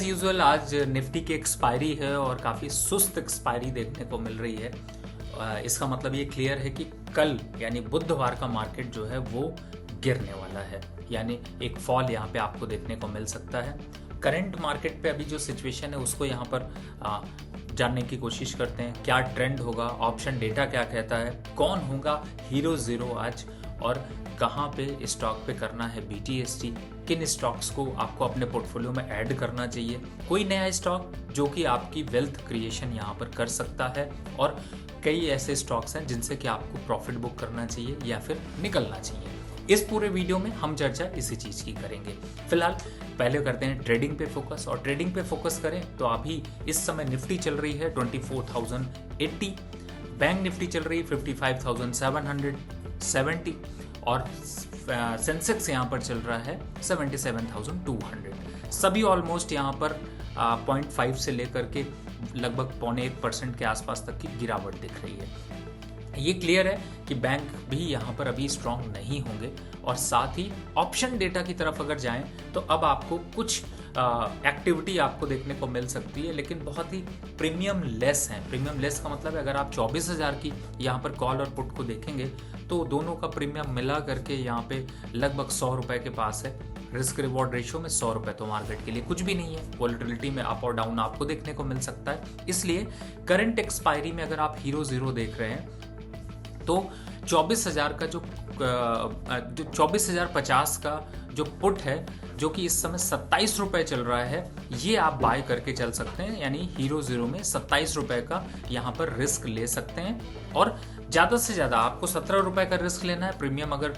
Usual आज Nifty की expiry है और काफ़ी सुस्त एक्सपायरी देखने को मिल रही है। इसका मतलब ये क्लियर है कि कल यानी बुधवार का मार्केट जो है वो गिरने वाला है, यानी एक फॉल यहाँ पे आपको देखने को मिल सकता है। करंट मार्केट पे अभी जो सिचुएशन है उसको यहाँ पर जानने की कोशिश करते हैं। क्या ट्रेंड होगा, ऑप्शन डेटा क्या कहता है, कौन होगा हीरो ज़ीरो आज और कहाँ पे स्टॉक पे करना है BTST, किन स्टॉक्स को आपको अपने पोर्टफोलियो में ऐड करना चाहिए, कोई नया स्टॉक जो कि आपकी वेल्थ क्रिएशन यहाँ पर कर सकता है, और कई ऐसे स्टॉक्स हैं जिनसे कि आपको प्रॉफिट बुक करना चाहिए या फिर निकलना चाहिए। इस पूरे वीडियो में हम चर्चा इसी चीज़ की करेंगे। फिलहाल पहले करते हैं ट्रेडिंग पे फोकस, और ट्रेडिंग पे फोकस करें तो अभी इस समय निफ्टी चल रही है 24,080, बैंक निफ्टी चल रही है 55,770 और सेंसेक्स यहाँ पर चल रहा है 77,200। सभी ऑलमोस्ट यहाँ पर 0.5 से लेकर के लगभग 0.25% के आसपास तक की गिरावट दिख रही है। ये क्लियर है कि बैंक भी यहाँ पर अभी स्ट्रांग नहीं होंगे, और साथ ही ऑप्शन डेटा की तरफ अगर जाएं तो अब आपको कुछ एक्टिविटी आपको देखने को मिल सकती है, लेकिन बहुत ही प्रीमियम लेस है। प्रीमियम लेस का मतलब है अगर आप 24,000 की यहाँ पर कॉल और पुट को देखेंगे तो दोनों का प्रीमियम मिला करके यहाँ पे लगभग 100 रुपये के पास है। रिस्क रिवॉर्ड रेशियो में 100 रुपये तो मार्केट के लिए कुछ भी नहीं है। वॉलेटिलिटी में अप और डाउन आपको देखने को मिल सकता है। इसलिए करंट एक्सपायरी में अगर आप हीरो ज़ीरो देख रहे हैं तो 24,000 का जो 24,050 का जो पुट है, जो कि इस समय 27 रुपये चल रहा है, ये आप बाय करके चल सकते हैं। यानी हीरो ज़ीरो में 27 रुपये का यहाँ पर रिस्क ले सकते हैं, और ज़्यादा से ज़्यादा आपको 17 रुपये का रिस्क लेना है। प्रीमियम अगर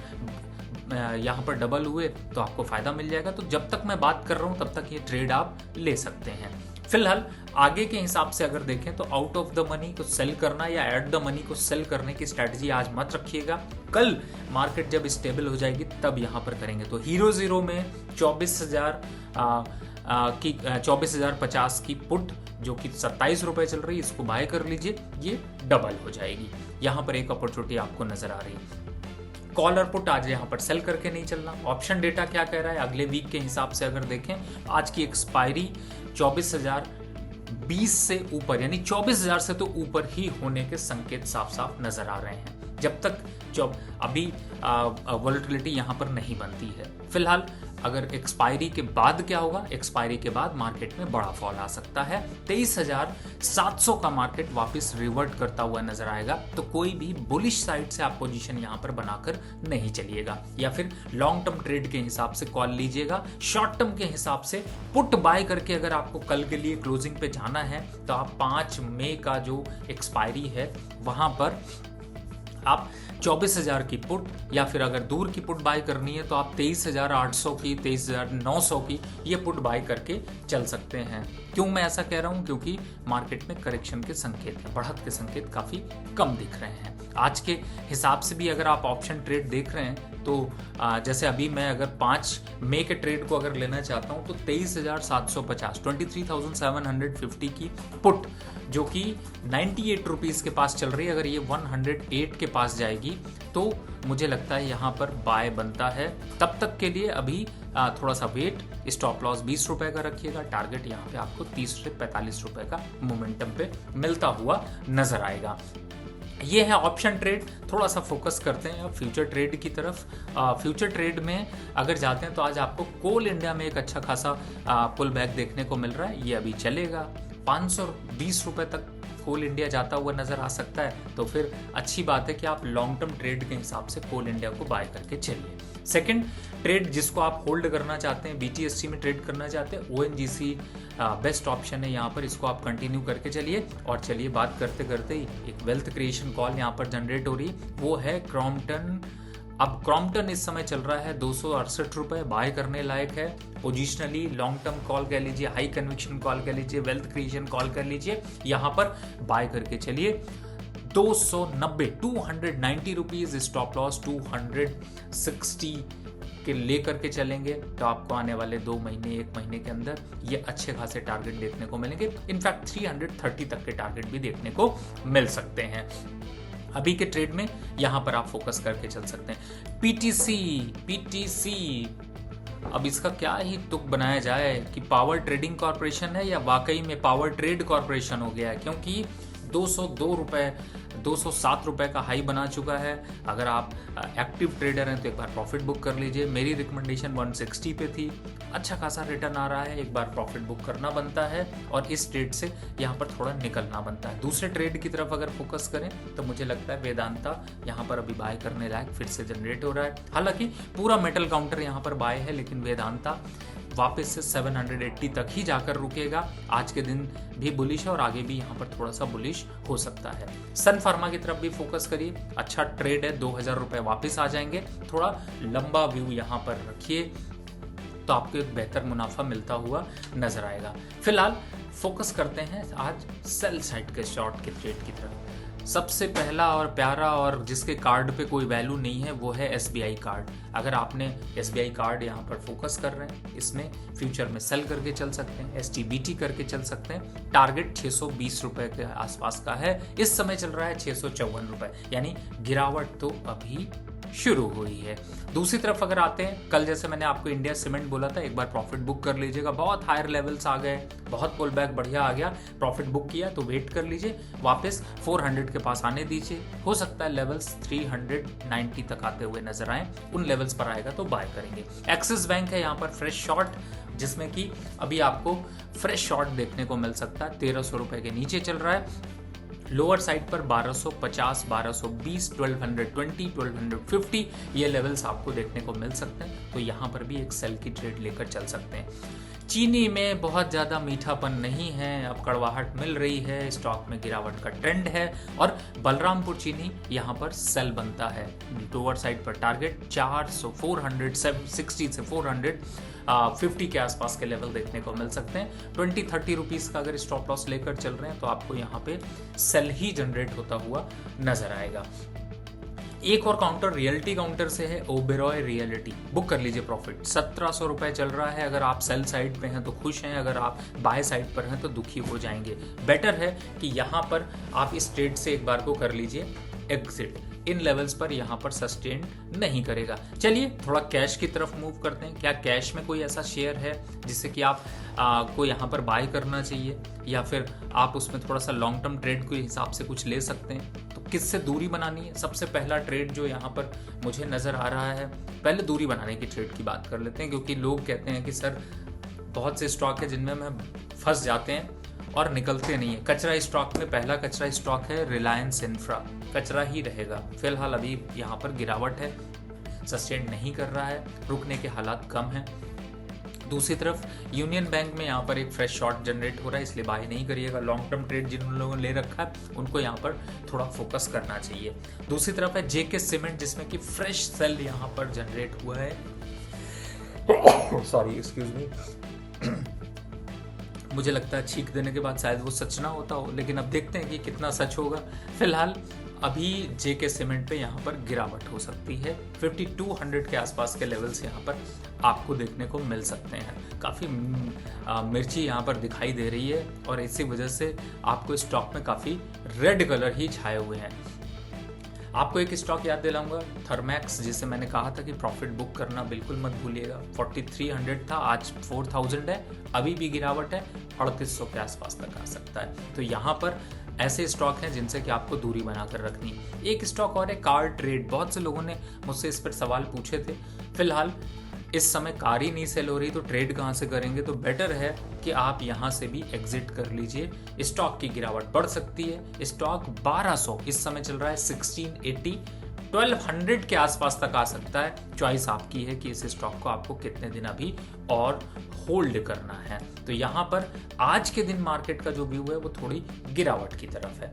यहाँ पर डबल हुए तो आपको फ़ायदा मिल जाएगा। तो जब तक मैं बात कर रहा हूँ तब तक ये ट्रेड आप ले सकते हैं। फिलहाल आगे के हिसाब से अगर देखें तो आउट ऑफ द मनी को सेल करना या एट द मनी को सेल करने की स्ट्रैटेजी आज मत रखिएगा। कल मार्केट जब स्टेबल हो जाएगी तब यहाँ पर करेंगे। तो हीरो ज़ीरो में 24,050 की पुट जो कि 27 रुपये चल रही है, इसको बाय कर लीजिए, ये डबल हो जाएगी। यहाँ पर एक अपॉर्चुनिटी आपको नजर आ रही है। कॉल और पुट आज यहाँ पर सेल करके नहीं चलना। ऑप्शन डेटा क्या कह रहा है अगले वीक के हिसाब से अगर देखें, आज की एक्सपायरी 24,020 से ऊपर, यानी 24,000 से तो ऊपर ही होने के संकेत साफ साफ नजर आ रहे हैं, जब तक अभी वॉलेटिलिटी यहाँ पर नहीं बनती है। फिलहाल अगर एक्सपायरी के बाद क्या होगा, एक्सपायरी के बाद मार्केट में बड़ा फॉल आ सकता है। 23,700 का मार्केट वापस रिवर्ट करता हुआ नजर आएगा। तो कोई भी बुलिश साइड से आप पोजीशन यहाँ पर बनाकर नहीं चलिएगा, या फिर लॉन्ग टर्म ट्रेड के हिसाब से कॉल लीजिएगा। शॉर्ट टर्म के हिसाब से पुट बाय करके अगर आपको कल के लिए क्लोजिंग पे जाना है तो आप 5 मई का जो एक्सपायरी है वहां पर आप 24,000 की पुट, या फिर अगर दूर की पुट बाय करनी है तो आप 23,800 की, 23,900 की ये पुट बाय करके चल सकते हैं। क्यों मैं ऐसा कह रहा हूं? क्योंकि मार्केट में करेक्शन के संकेत हैं, बढ़त के संकेत काफ़ी कम दिख रहे हैं। आज के हिसाब से भी अगर आप ऑप्शन ट्रेड देख रहे हैं तो जैसे अभी मैं अगर 5 मई के ट्रेड को अगर लेना चाहता हूं तो 23,750 23,750 की पुट जो कि 98 रुपीज़ के पास चल रही है, अगर ये 108 के पास जाएगी तो मुझे लगता है यहाँ पर बाय बनता है। तब तक के लिए अभी थोड़ा सा वेट, स्टॉप लॉस 20 रुपये का रखिएगा। टारगेट यहाँ पे आपको 30 से 45 रुपये का मोमेंटम पे मिलता हुआ नजर आएगा। ये है ऑप्शन ट्रेड। थोड़ा सा फोकस करते हैं अब फ्यूचर ट्रेड की तरफ। फ्यूचर ट्रेड में अगर जाते हैं तो आज आपको कोल इंडिया में एक अच्छा खासा पुल बैक देखने को मिल रहा है। ये अभी चलेगा 520 रुपये तक कोल इंडिया जाता हुआ नजर आ सकता है। तो फिर अच्छी बात है कि आप लॉन्ग टर्म ट्रेड के हिसाब से कोल इंडिया को बाय करके चलिए। सेकंड ट्रेड जिसको आप होल्ड करना चाहते हैं, BTST में ट्रेड करना चाहते हैं, ONGC बेस्ट ऑप्शन है यहाँ पर, इसको आप कंटिन्यू करके चलिए। और चलिए बात करते करते ही एक वेल्थ क्रिएशन कॉल यहाँ पर जनरेट हो रही है, वो है क्रॉम्पटन। अब क्रॉम्पटन इस समय चल रहा है 268 रुपये, बाय करने लायक है। पोजिशनली लॉन्ग टर्म कॉल कह लीजिए, हाई कन्विक्शन कॉल कह लीजिए, वेल्थ क्रिएशन कॉल कर लीजिए, यहाँ पर बाय करके चलिए। 290 रुपीज, स्टॉप लॉस 260 के लेकर के चलेंगे तो आपको आने वाले 2 महीने 1 महीने के अंदर ये अच्छे खासे टारगेट देखने को मिलेंगे। इनफैक्ट 330 तक के टारगेट भी देखने को मिल सकते हैं। अभी के ट्रेड में यहां पर आप फोकस करके चल सकते हैं। पीटीसी अब इसका क्या ही तुक बनाया जाए कि पावर ट्रेडिंग कॉरपोरेशन है या वाकई में पावर ट्रेड कॉरपोरेशन हो गया है, क्योंकि 202 रुपये 207 रुपये का हाई बना चुका है। अगर आप एक्टिव ट्रेडर हैं तो एक बार प्रॉफिट बुक कर लीजिए। मेरी रिकमेंडेशन 160 पे थी, अच्छा खासा रिटर्न आ रहा है, एक बार प्रॉफिट बुक करना बनता है और इस ट्रेड से यहाँ पर थोड़ा निकलना बनता है। दूसरे ट्रेड की तरफ अगर फोकस करें तो मुझे लगता है वेदांता यहाँ पर अभी बाय करने लायक फिर से जनरेट हो रहा है। हालांकि पूरा मेटल काउंटर यहाँ पर बाय है, लेकिन वेदांता वापस से 780 तक ही जाकर रुकेगा। आज के दिन भी बुलिश है और आगे भी यहाँ पर थोड़ा सा बुलिश हो सकता है। सन फार्मा की तरफ भी फोकस करिए, अच्छा ट्रेड है, 2000 रुपये वापस आ जाएंगे। थोड़ा लंबा व्यू यहाँ पर रखिए तो आपको एक बेहतर मुनाफा मिलता हुआ नजर आएगा। फिलहाल फोकस करते हैं आज सेल साइड के शॉर्ट के ट्रेड की तरफ। सबसे पहला और प्यारा और जिसके कार्ड पे कोई वैल्यू नहीं है वो है SBI कार्ड। अगर आपने SBI कार्ड यहाँ पर फोकस कर रहे हैं, इसमें फ्यूचर में सेल करके चल सकते हैं, STBT करके चल सकते हैं। टारगेट 620 रुपए के आसपास का है, इस समय चल रहा है 654 रुपए, यानी गिरावट तो अभी शुरू हुई है। दूसरी तरफ अगर आते हैं, कल जैसे मैंने आपको इंडिया सीमेंट बोला था एक बार प्रॉफिट बुक कर लीजिएगा। बहुत हायर लेवल्स आ गए, बहुत पुल बैक बढ़िया आ गया, प्रॉफिट बुक किया तो वेट कर लीजिए, वापस 400 के पास आने दीजिए। हो सकता है लेवल्स 390 तक आते हुए नजर आए, उन लेवल्स पर आएगा तो बाय करेंगे। एक्सिस बैंक है यहाँ पर फ्रेश शॉर्ट, जिसमें कि अभी आपको फ्रेश शॉर्ट देखने को मिल सकता है। 1300 रुपए के नीचे चल रहा है। लोअर साइड पर 1250, 1220, 1220, 1250 ये लेवल्स आपको देखने को मिल सकते हैं, तो यहाँ पर भी एक सेल की ट्रेड लेकर चल सकते हैं। चीनी में बहुत ज़्यादा मीठापन नहीं है, अब कड़वाहट मिल रही है, स्टॉक में गिरावट का ट्रेंड है और बलरामपुर चीनी यहाँ पर सेल बनता है। लोअर साइड पर टारगेट 400, 460 से 450 के आसपास के लेवल देखने को मिल सकते हैं। 20-30 रुपीज़ का अगर स्टॉप लॉस लेकर चल रहे हैं तो आपको यहाँ पे सेल ही जनरेट होता हुआ नजर आएगा। एक और काउंटर रियलिटी काउंटर से है, ओबेरॉय रियलिटी, बुक कर लीजिए प्रॉफिट। 1700 रुपए चल रहा है। अगर आप सेल साइड पे हैं तो खुश हैं, अगर आप बाय साइड पर हैं तो दुखी हो जाएंगे। बेटर है कि यहाँ पर आप इस ट्रेड से एक बार को कर लीजिए एग्जिट। इन लेवल्स पर यहाँ पर सस्टेन नहीं करेगा। चलिए थोड़ा कैश की तरफ मूव करते हैं। क्या कैश में कोई ऐसा शेयर है जिससे कि आप को यहाँ पर बाय करना चाहिए, या फिर आप उसमें थोड़ा सा लॉन्ग टर्म ट्रेड के हिसाब से कुछ ले सकते हैं? तो किससे दूरी बनानी है? सबसे पहला ट्रेड जो यहाँ पर मुझे नजर आ रहा है, पहले दूरी बनाने की ट्रेड की बात कर लेते हैं, क्योंकि लोग कहते हैं कि सर बहुत से स्टॉक है जिनमें हम फंस जाते हैं और निकलते नहीं है। कचरा स्टॉक में पहला कचरा स्टॉक है रिलायंस इंफ्रा, कचरा ही रहेगा। फिलहाल अभी यहाँ पर गिरावट है, सस्टेन नहीं कर रहा है, रुकने के हालात कम हैं। दूसरी तरफ यूनियन बैंक में यहाँ पर एक फ्रेश शॉर्ट जनरेट हो रहा है, इसलिए बाय नहीं करिएगा। लॉन्ग टर्म ट्रेड जिन लोगों ने ले रखा है उनको यहाँ पर थोड़ा फोकस करना चाहिए। दूसरी तरफ है जेके सीमेंट, जिसमें कि फ्रेश सेल यहाँ पर जनरेट हुआ है। Sorry, excuse me. मुझे लगता है छींक देने के बाद शायद वो सच ना होता हो, लेकिन अब देखते हैं कि कितना सच होगा। फिलहाल अभी जेके सीमेंट पे यहाँ पर गिरावट हो सकती है। 5200 के आसपास के लेवल्स यहाँ पर आपको देखने को मिल सकते हैं। काफ़ी मिर्ची यहाँ पर दिखाई दे रही है और इसी वजह से आपको स्टॉक में काफ़ी रेड कलर ही छाए हुए हैं। आपको एक स्टॉक याद दिलाऊंगा, थर्मैक्स, जिसे मैंने कहा था कि प्रॉफिट बुक करना बिल्कुल मत भूलिएगा। 4300 था, आज 4000 है, अभी भी गिरावट है, 3800 के आसपास तक आ सकता है। तो यहाँ पर ऐसे स्टॉक हैं जिनसे कि आपको दूरी बनाकर रखनी। एक स्टॉक और है कार ट्रेड, बहुत से लोगों ने मुझसे इस पर सवाल पूछे थे। फिलहाल इस समय कार ही नहीं सेल हो रही तो ट्रेड कहाँ से करेंगे, तो बेटर है कि आप यहाँ से भी एग्जिट कर लीजिए। स्टॉक की गिरावट बढ़ सकती है। स्टॉक 1200 इस समय चल रहा है, 1680, 1200 के आसपास तक आ सकता है। चॉइस आपकी है कि इस स्टॉक को आपको कितने दिन अभी और होल्ड करना है। तो यहाँ पर आज के दिन मार्केट का जो व्यू है वो थोड़ी गिरावट की तरफ है।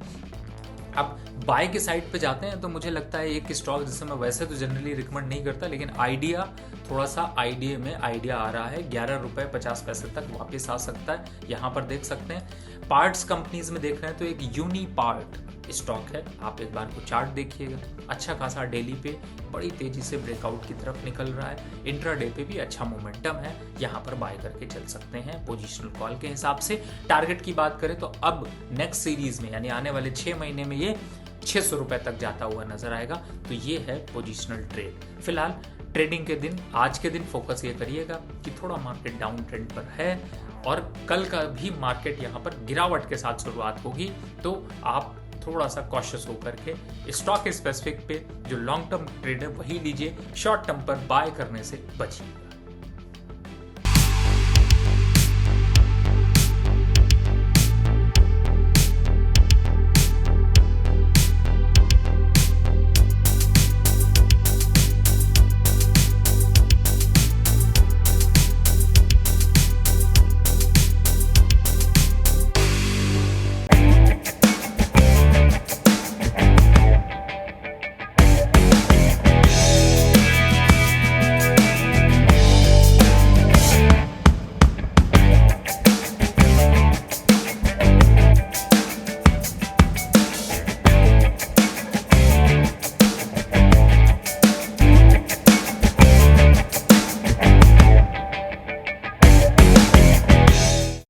अब बाय के साइड पे जाते हैं तो मुझे लगता है एक स्टॉक जिसे मैं वैसे तो जनरली रिकमेंड नहीं करता, लेकिन आइडिया, थोड़ा सा आइडिया में आइडिया आ रहा है, 11 रुपये 50 पैसे तक वापस आ सकता है। यहाँ पर देख सकते हैं पार्ट्स कंपनीज में देख रहे हैं तो एक यूनी पार्ट स्टॉक है। आप एक बार को चार्ट देखिएगा, अच्छा खासा डेली पे बड़ी तेजी से ब्रेकआउट की तरफ निकल रहा है। इंट्राडे पे भी अच्छा मोमेंटम है, यहाँ पर बाय करके चल सकते हैं पोजिशनल कॉल के हिसाब से। टारगेट की बात करें तो अब नेक्स्ट सीरीज में यानी आने वाले 6 महीने में ये 600 रुपए तक जाता हुआ नजर आएगा। तो ये है पोजिशनल ट्रेड। फिलहाल ट्रेडिंग के दिन, आज के दिन फोकस ये करिएगा कि थोड़ा मार्केट डाउन ट्रेंड पर है और कल का भी मार्केट यहाँ पर गिरावट के साथ शुरुआत होगी, तो आप थोड़ा सा कॉशियस होकर के स्टॉक स्पेसिफिक पे जो लॉन्ग टर्म ट्रेड है वही लीजिए, शॉर्ट टर्म पर बाय करने से बचिए।